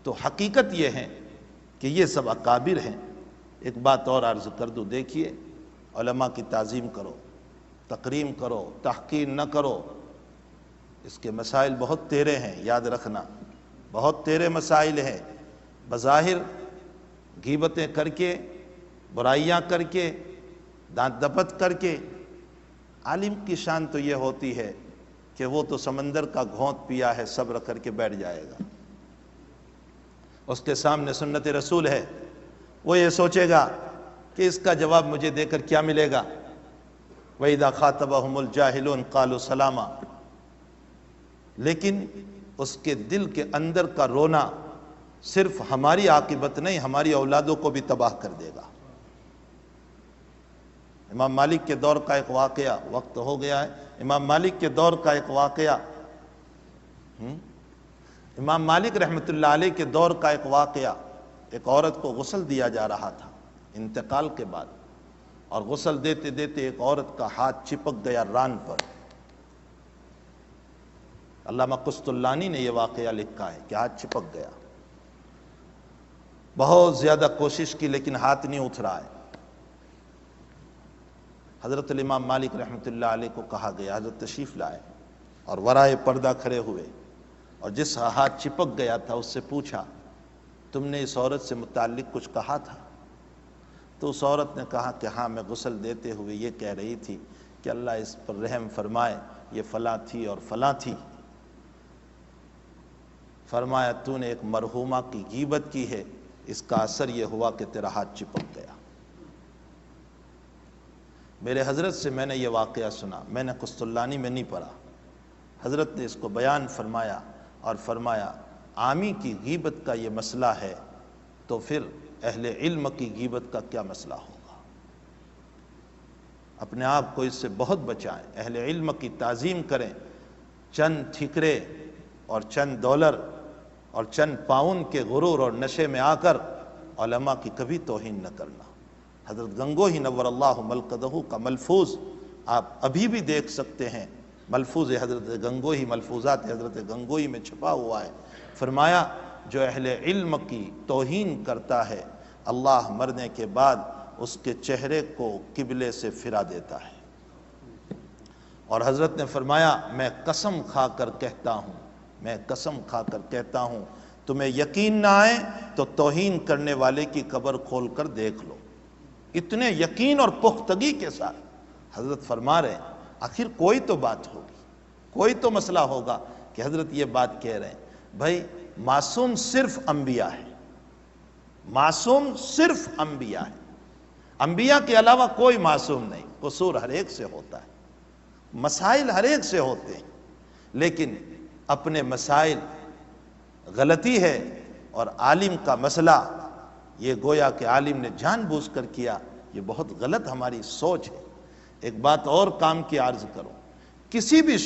تو حقیقت یہ ہے کہ یہ سب اکابر ہیں۔ ایک بات اور عرض کر دوں، دیکھیے علماء کی تعظیم کرو، تکریم کرو، تحقیر نہ کرو۔ اس کے مسائل بہت تیرے ہیں، یاد رکھنا، بہت تیرے مسائل ہیں۔ بظاہر غیبتیں کر کے، برائیاں کر کے، دانت دپت کر کے، عالم کی شان تو یہ ہوتی ہے کہ وہ تو سمندر کا گھونٹ پیا ہے، صبر کر کے بیٹھ جائے گا۔ اس کے سامنے سنت رسول ہے، وہ یہ سوچے گا کہ اس کا جواب مجھے دے کر کیا ملے گا۔ وَإِذَا خَاطَبَهُمُ الْجَاهِلُونَ قَالُوا سَلَامًا۔ لیکن اس کے دل کے اندر کا رونا صرف ہماری عاقبت نہیں، ہماری اولادوں کو بھی تباہ کر دے گا۔ امام مالک کے دور کا ایک واقعہ، وقت ہو گیا ہے، امام مالک کے دور کا ایک واقعہ، امام مالک رحمۃ اللہ علیہ کے دور کا ایک واقعہ۔ ایک عورت کو غسل دیا جا رہا تھا انتقال کے بعد، اور غسل دیتے دیتے ایک عورت کا ہاتھ چپک گیا ران پر۔ علامہ قسطلانی نے یہ واقعہ لکھا ہے کہ ہاتھ چپک گیا، بہت زیادہ کوشش کی لیکن ہاتھ نہیں اٹھ رہا ہے۔ حضرت الامام مالک رحمۃ اللہ علیہ کو کہا گیا، حضرت تشریف لائے اور ورائے پردہ کھڑے ہوئے، اور جس ہاتھ چپک گیا تھا اس سے پوچھا، تم نے اس عورت سے متعلق کچھ کہا تھا؟ تو اس عورت نے کہا کہ ہاں، میں غسل دیتے ہوئے یہ کہہ رہی تھی کہ اللہ اس پر رحم فرمائے، یہ فلاں تھی اور فلاں تھی۔ فرمایا تو نے ایک مرحومہ کی غیبت کی ہے، اس کا اثر یہ ہوا کہ تیرا ہاتھ چپک گیا۔ میرے حضرت سے میں نے یہ واقعہ سنا، میں نے قسطلانی میں نہیں پڑھا، حضرت نے اس کو بیان فرمایا اور فرمایا عامی کی غیبت کا یہ مسئلہ ہے تو پھر اہل علم کی غیبت کا کیا مسئلہ ہوگا۔ اپنے آپ کو اس سے بہت بچائیں، اہل علم کی تعظیم کریں۔ چند ٹھیکرے اور چند ڈالر اور چند پاؤنڈ کے غرور اور نشے میں آ کر علماء کی کبھی توہین نہ کرنا۔ حضرت گنگوہی نور اللہ ملکدہ کا ملفوظ آپ ابھی بھی دیکھ سکتے ہیں، ملفوظ حضرت گنگوہی، ملفوظات حضرت گنگوہی میں چھپا ہوا ہے۔ فرمایا جو اہل علم کی توہین کرتا ہے، اللہ مرنے کے بعد اس کے چہرے کو قبلے سے پھرا دیتا ہے۔ اور حضرت نے فرمایا میں قسم کھا کر کہتا ہوں، میں قسم کھا کر کہتا ہوں، تمہیں یقین نہ آئے تو توہین کرنے والے کی قبر کھول کر دیکھ لو۔ اتنے یقین اور پختگی کے ساتھ حضرت فرما رہے ہیں، آخر کوئی تو بات ہوگی، کوئی تو مسئلہ ہوگا کہ حضرت یہ بات کہہ رہے ہیں۔ بھائی معصوم صرف انبیاء ہے، معصوم صرف انبیاء ہے، انبیاء کے علاوہ کوئی معصوم نہیں۔ قصور ہر ایک سے ہوتا ہے، مسائل ہر ایک سے ہوتے ہیں، لیکن اپنے مسائل غلطی ہے اور عالم کا مسئلہ یہ گویا کہ عالم نے جان بوجھ کر کیا، یہ بہت غلط ہماری سوچ ہے۔ ایک بات اور کام کی عرض کرو، کسی بھی